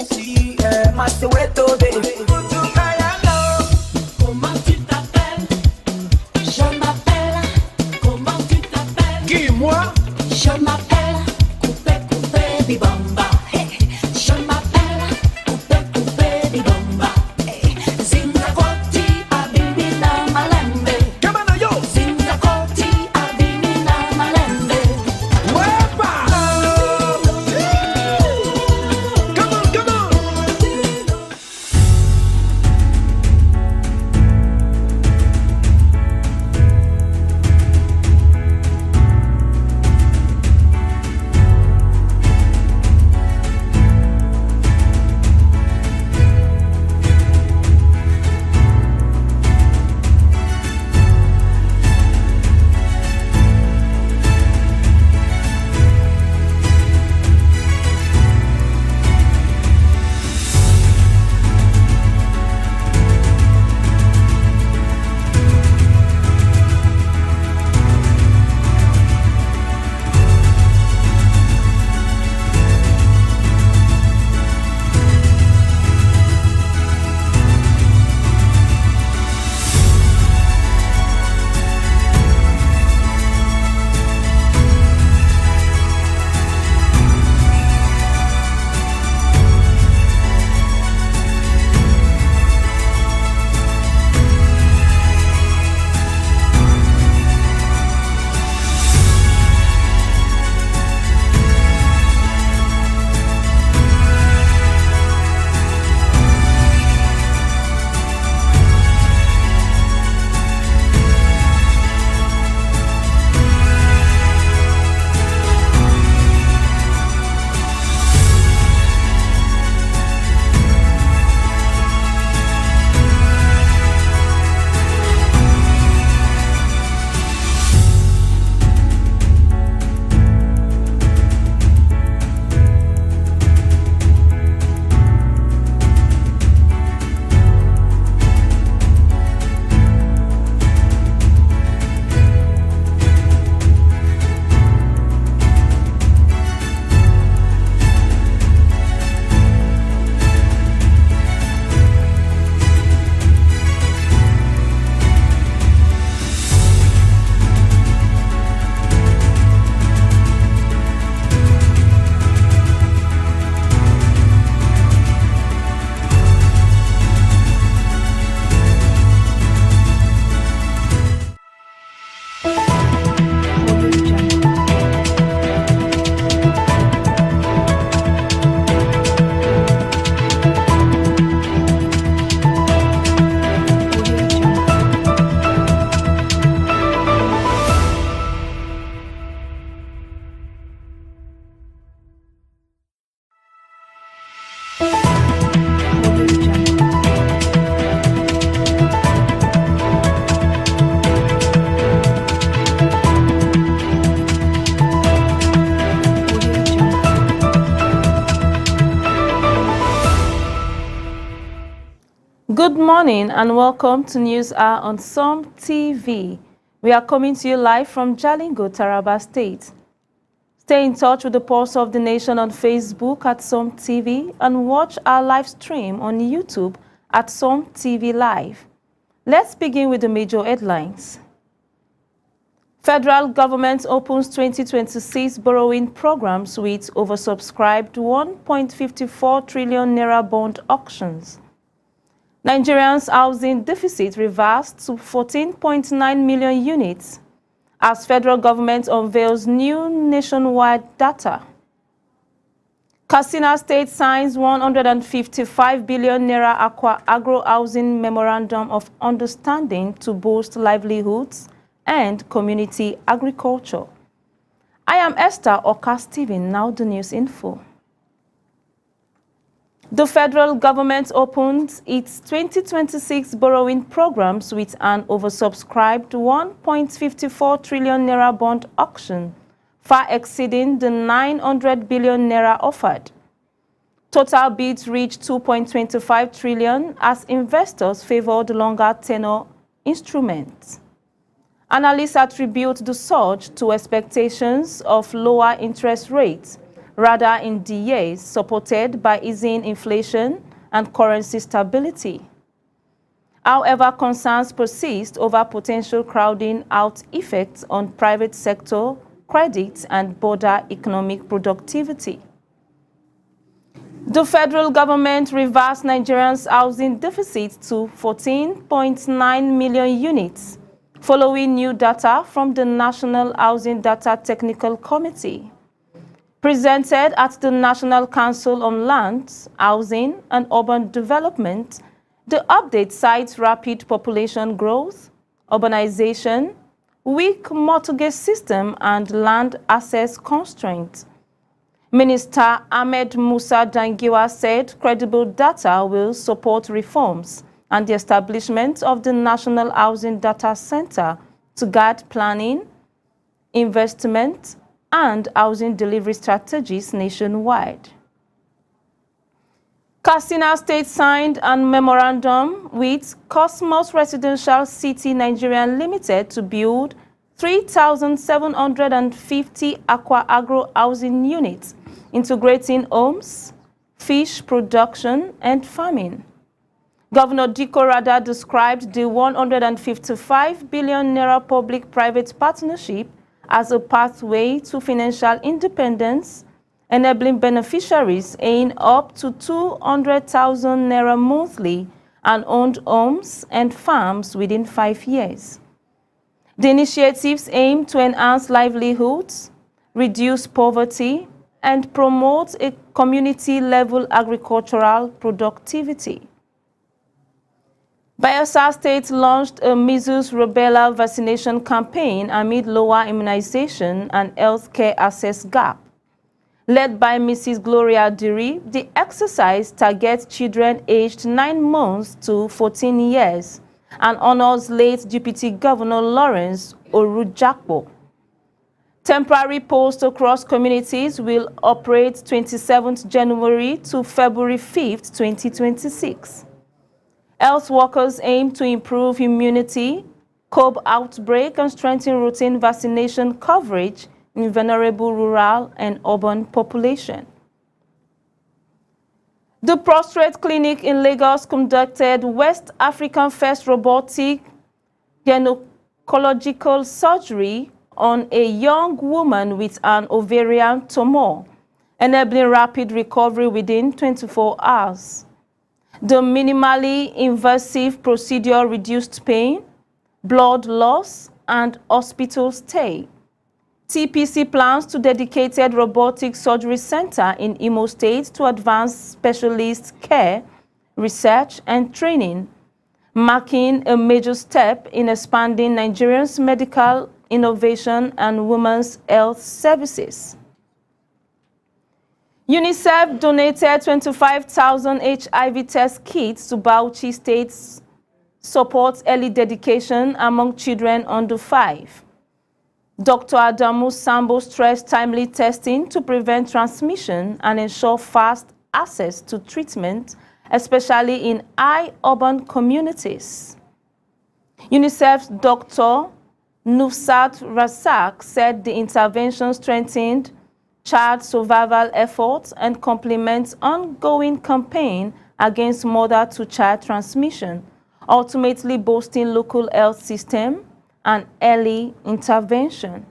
Si, Masoweto, baby. Comment tu t'appelles? Je m'appelle. Comment tu t'appelles? Qui, moi? Je m'appelle. Coupé, coupé, bibamba. Hey. Je m'appelle. Coupé, coupé, bibamba. Hey. Zingakoti, abimina malembe. Kamana yo! Zingakoti, abimina malembe. Wepa! Come on, come on! Good morning and welcome to News Hour on SOM TV. We are coming to you live from Jalingo, Taraba State. Stay in touch with the Pulse of the Nation on Facebook at SOM TV and watch our live stream on YouTube at SOM TV Live. Let's begin with the major headlines. Federal government opens 2026 borrowing programs with oversubscribed 1.54 trillion naira bond auctions. Nigerians' housing deficit reversed to 14.9 million units as federal government unveils new nationwide data. Katsina State signs 155 billion naira agro-housing memorandum of understanding to boost livelihoods and community agriculture. I am Esther Oka-Steven, now the news info. The federal government opened its 2026 borrowing programs with an oversubscribed 1.54 trillion naira bond auction, far exceeding the 900 billion naira offered. Total bids reached 2.25 trillion as investors favored longer tenor instruments. Analysts attribute the surge to expectations of lower interest rates, rather in DAs, supported by easing inflation and currency stability. However, concerns persist over potential crowding out effects on private sector credit and broader economic productivity. The federal government reversed Nigeria's housing deficit to 14.9 million units, following new data from the National Housing Data Technical Committee. Presented at the National Council on Land, Housing and Urban Development, the update cites rapid population growth, urbanization, weak mortgage system, and land access constraints. Minister Ahmed Musa Dangiwa said credible data will support reforms and the establishment of the National Housing Data Center to guide planning, investment, and housing delivery strategies nationwide. Katsina State signed a memorandum with Cosmos Residential City Nigeria Limited to build 3,750 aqua agro housing units, integrating homes, fish production, and farming. Governor Diko Rada described the 155 billion naira public-private partnership as a pathway to financial independence, enabling beneficiaries earning up to 200,000 naira monthly and owned homes and farms within 5 years. The initiatives aim to enhance livelihoods, reduce poverty, and promote a community-level agricultural productivity. Bayelsa State launched a measles rubella vaccination campaign amid lower immunization and healthcare access gap. Led by Mrs. Gloria Diri, the exercise targets children aged 9 months to 14 years and honors late Deputy Governor Lawrence Orujakpo. Temporary posts across communities will operate 27th January to February 5th, 2026. Health workers aim to improve immunity, curb outbreak, and strengthen routine vaccination coverage in vulnerable rural and urban population. The Prostrate Clinic in Lagos conducted West African first robotic gynecological surgery on a young woman with an ovarian tumor, enabling rapid recovery within 24 hours. The minimally invasive procedure reduced pain, blood loss, and hospital stay. TPC plans to dedicated robotic surgery center in Imo State to advance specialist care, research, and training, marking a major step in expanding Nigeria's medical innovation and women's health services. UNICEF donated 25,000 HIV test kits to Bauchi State, supports early dedication among children under 5. Dr. Adamu Sambo stressed timely testing to prevent transmission and ensure fast access to treatment, especially in high urban communities. UNICEF's Dr. Nusrat Razak said the intervention strengthened child survival efforts and complements ongoing campaign against mother-to-child transmission, ultimately boosting local health system and early intervention.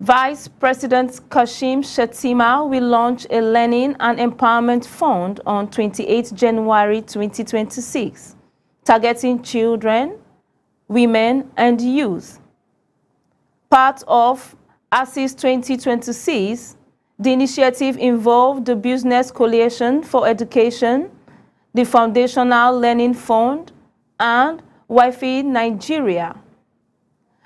Vice President Kashim Shettima will launch a Learning and Empowerment Fund on 28 January 2026, targeting children, women, and youth. Part of ASIS 2026, the initiative involved the Business Coalition for Education, the Foundational Learning Fund, and Wi-Fi Nigeria.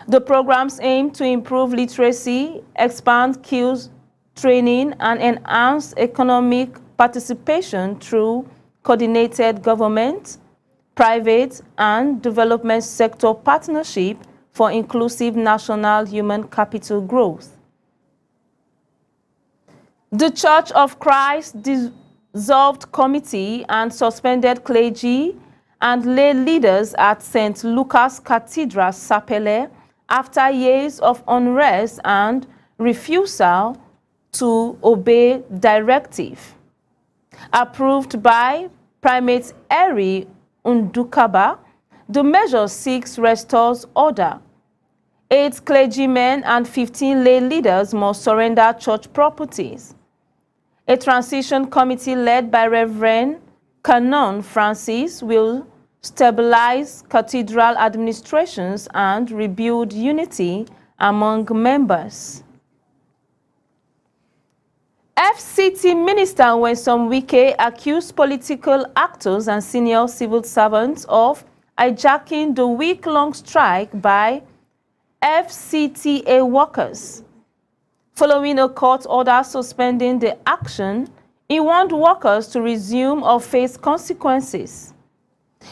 The programs aim to improve literacy, expand skills training, and enhance economic participation through coordinated government, private, and development sector partnership for inclusive national human capital growth. The Church of Christ dissolved committee and suspended clergy and lay leaders at St. Lucas Cathedral, Sapele, after years of unrest and refusal to obey directive. Approved by Primate Eri Ndukaba, the measure seeks restores order. 8 clergymen and 15 lay leaders must surrender church properties. A transition committee led by Reverend Canon Francis will stabilize cathedral administrations and rebuild unity among members. FCT Minister Nyesom Wike accused political actors and senior civil servants of hijacking the week-long strike by FCTA workers. Following a court order suspending the action, he warned workers to resume or face consequences.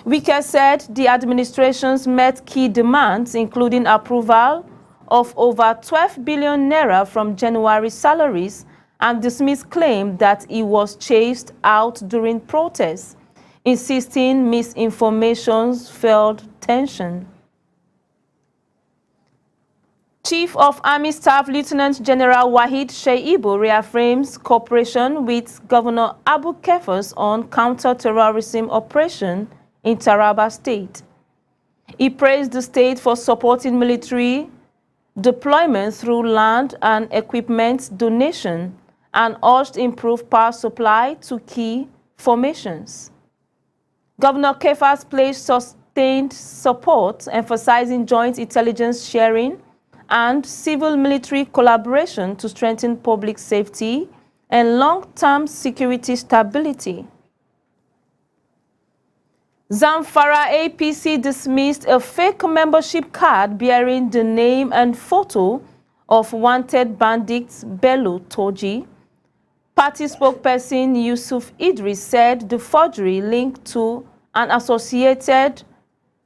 Wike said the administrations met key demands, including approval of over 12 billion naira from January salaries, and dismissed claim that he was chased out during protests, insisting misinformation fueled tension. Chief of Army Staff Lieutenant General Wahid Shaibu reaffirms cooperation with Governor Abu Kefas on counter-terrorism operation in Taraba State. He praised the state for supporting military deployment through land and equipment donation and urged improved power supply to key formations. Governor Kefas pledged sustained support, emphasizing joint intelligence sharing and civil-military collaboration to strengthen public safety and long-term security stability. Zamfara APC dismissed a fake membership card bearing the name and photo of wanted bandit Bello Toji. Party spokesperson Yusuf Idris said the forgery linked to an associated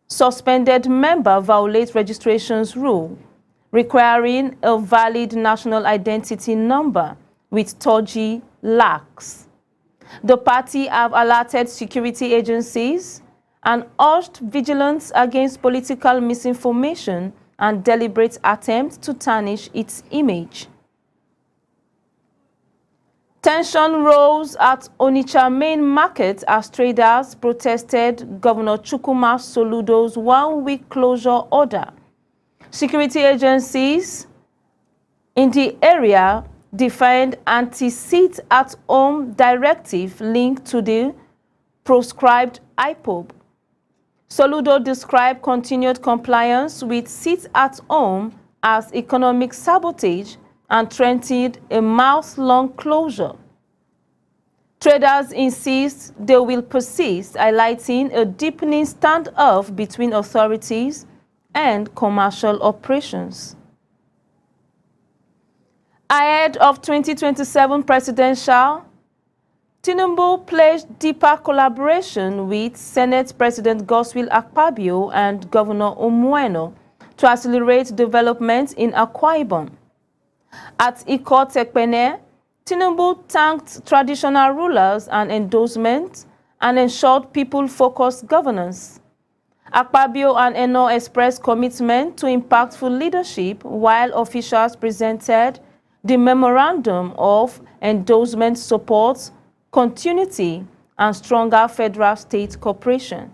suspended member violates registration's rule, requiring a valid national identity number, with Toji lacks. The party have alerted security agencies and urged vigilance against political misinformation and deliberate attempts to tarnish its image. Tension rose at Onitsha main market as traders protested Governor Chukwuma Soludo's one-week closure order. Security agencies in the area defined anti-sit-at-home directive linked to the proscribed IPOB. Soludo described continued compliance with sit-at-home as economic sabotage and threatened a month-long closure. Traders insist they will persist, highlighting a deepening standoff between authorities and commercial operations. Ahead of 2027 presidential, Tinubu pledged deeper collaboration with Senate President Godswill Akpabio and Governor Umueno to accelerate development in Akwa Ibom. At Ikot Ekpene, Tinubu thanked traditional rulers and endorsements and ensured people-focused governance. Akpabio and Eno expressed commitment to impactful leadership, while officials presented the memorandum of endorsement supports continuity and stronger federal-state cooperation.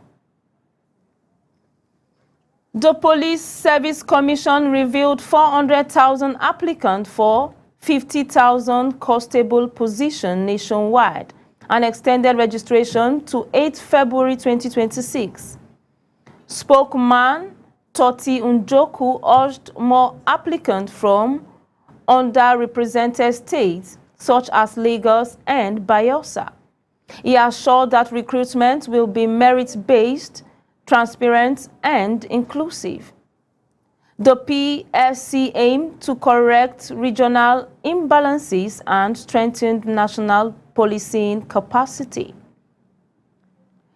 The Police Service Commission revealed 400,000 applicants for 50,000 constable position nationwide and extended registration to 8 February 2026. Spokesman Toti Njoku urged more applicants from underrepresented states such as Lagos and Bayelsa. He assured that recruitment will be merit-based, transparent, and inclusive. The PSC aimed to correct regional imbalances and strengthen national policing capacity.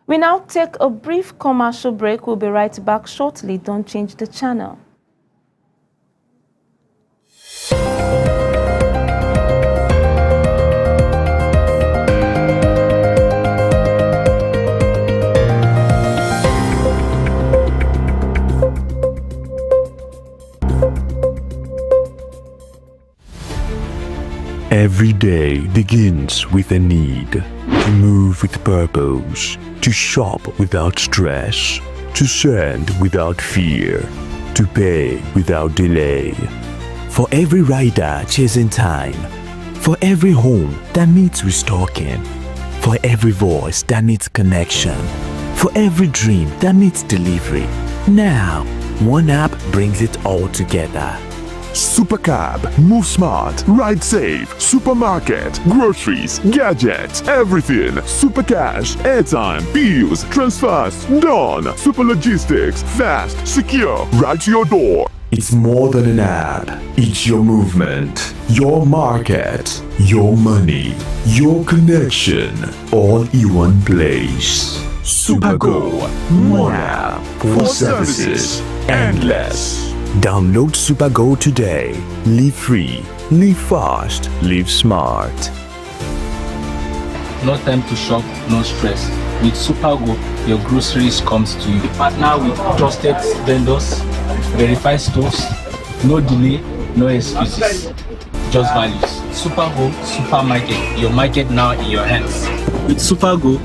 We now take a brief commercial break. We'll be right back shortly. Don't change the channel. Every day begins with a need to move with purpose, to shop without stress, to send without fear, to pay without delay. For every rider chasing time, for every home that needs restocking, for every voice that needs connection, for every dream that needs delivery. Now, one app brings it all together. Supercab, move smart, ride safe, supermarket, groceries, gadgets, everything. Supercash, airtime, bills, transfers, done. Super logistics, fast, secure, right to your door. It's more than an app. It's your movement, your market, your money, your connection, all in one place. Supergo, one app for services endless. Download Supergo today. Live free, live fast, live smart. No time to shop, no stress. With Supergo, your groceries comes to you. Partner with trusted vendors, verified stores, no delay, no excuses, just values. Supergo Supermarket, your market now in your hands. With Supergo,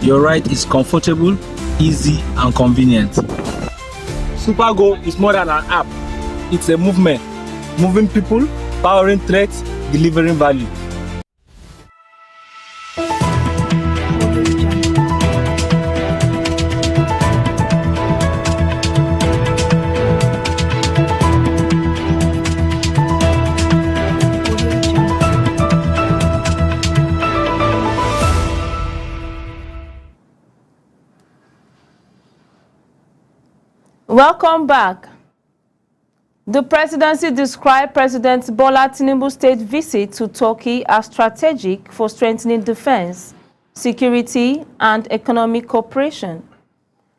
your ride is comfortable, easy, and convenient. Supergo is more than an app. It's a movement, moving people, powering threats, delivering value. Welcome back. The presidency described President Bola Tinubu's state visit to Turkey as strategic for strengthening defense, security, and economic cooperation.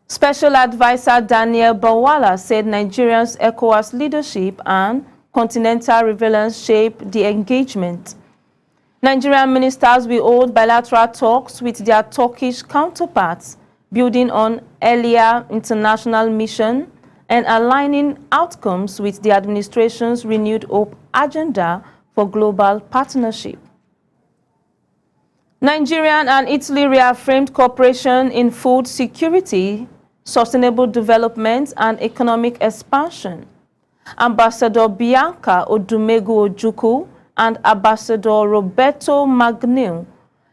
Special Advisor Daniel Bawala said Nigeria's ECOWAS leadership and continental relevance shape the engagement. Nigerian ministers will hold bilateral talks with their Turkish counterparts, building on earlier international mission and aligning outcomes with the administration's renewed hope agenda for global partnership. Nigeria and Italy reaffirmed cooperation in food security, sustainable development, and economic expansion. Ambassador Bianca Odumegu Ojukwu and Ambassador Roberto Magnil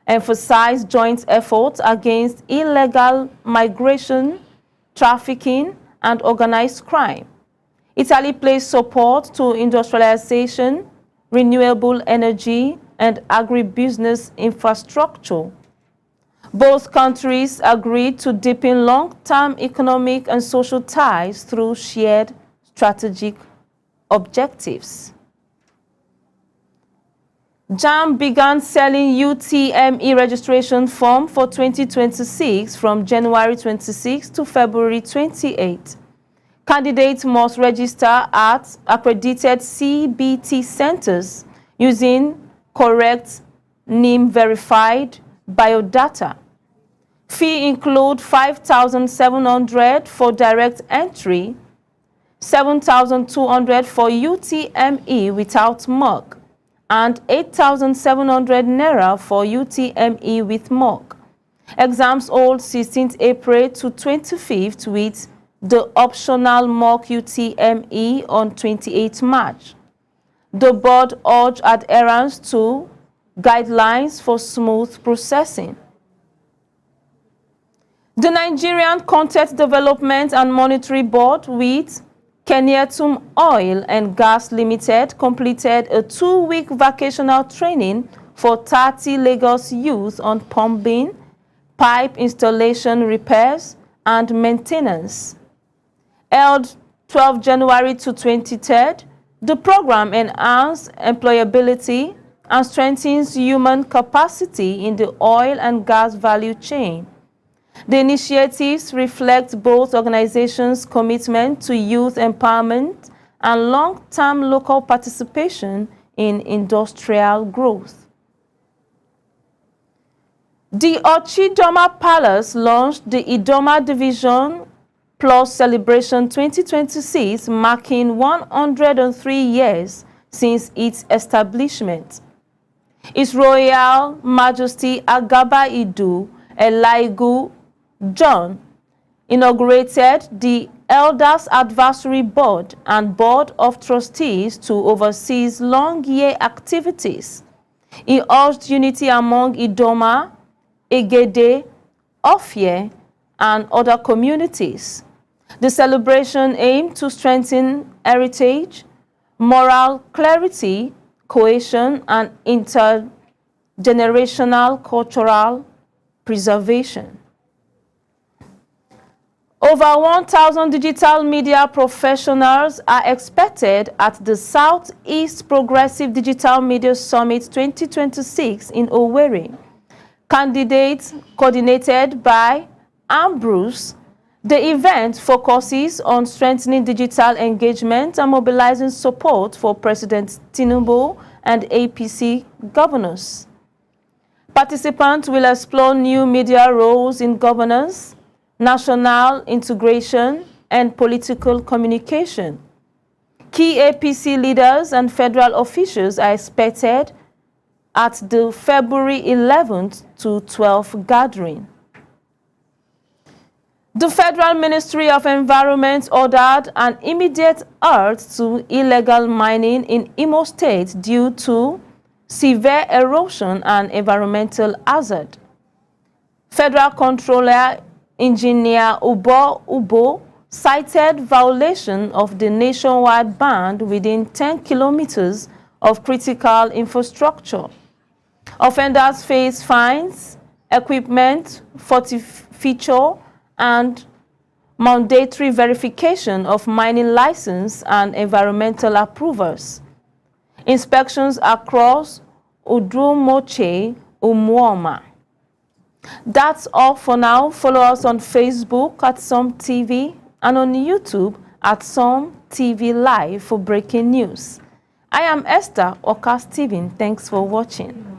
emphasized joint efforts against illegal migration, trafficking, and organized crime. Italy placed support to industrialization, renewable energy, and agribusiness infrastructure. Both countries agreed to deepen long-term economic and social ties through shared strategic objectives. JAMB began selling UTME registration form for 2026 from January 26 to February 28. Candidates must register at accredited CBT centers using correct NIM-verified biodata. Fee include 5,700 for direct entry, 7,200 for UTME without mark, and 8,700 Naira for UTME with mock. Exams hold 16th April to 25th with the optional mock UTME on 28th March. The board urged adherence to guidelines for smooth processing. The Nigerian Content Development and Monetary Board with Kenietum Oil and Gas Limited completed a 2-week vocational training for 30 Lagos youth on pumping, pipe installation repairs, and maintenance. Held 12 January to 23rd, the program enhances employability and strengthens human capacity in the oil and gas value chain. The initiatives reflect both organizations' commitment to youth empowerment and long-term local participation in industrial growth. The Ochidoma Palace launched the Idoma Division Plus Celebration 2026, marking 103 years since its establishment. His Royal Majesty Agaba Idu Elaigu John inaugurated the Elders Advisory Board and Board of Trustees to oversee long-year activities. He urged unity among Idoma, Egede, Ofie, and other communities. The celebration aimed to strengthen heritage, moral clarity, cohesion, and intergenerational cultural preservation. Over 1,000 digital media professionals are expected at the Southeast Progressive Digital Media Summit 2026 in Owerri. Candidates coordinated by Ambrose. The event focuses on strengthening digital engagement and mobilizing support for President Tinubu and APC governors. Participants will explore new media roles in governance, national integration, and political communication. Key APC leaders and federal officials are expected at the February 11th to 12th gathering. The Federal Ministry of Environment ordered an immediate halt to illegal mining in Imo State due to severe erosion and environmental hazard. Federal Controller Engineer Ubo cited violation of the nationwide ban within 10 kilometers of critical infrastructure. Offenders face fines, equipment, forfeiture, and mandatory verification of mining license and environmental approvals. Inspections across Udumoche, Umuoma. That's all for now. Follow us on Facebook at Some TV and on YouTube at Some TV Live for breaking news. I am Esther Oka Steven. Thanks for watching.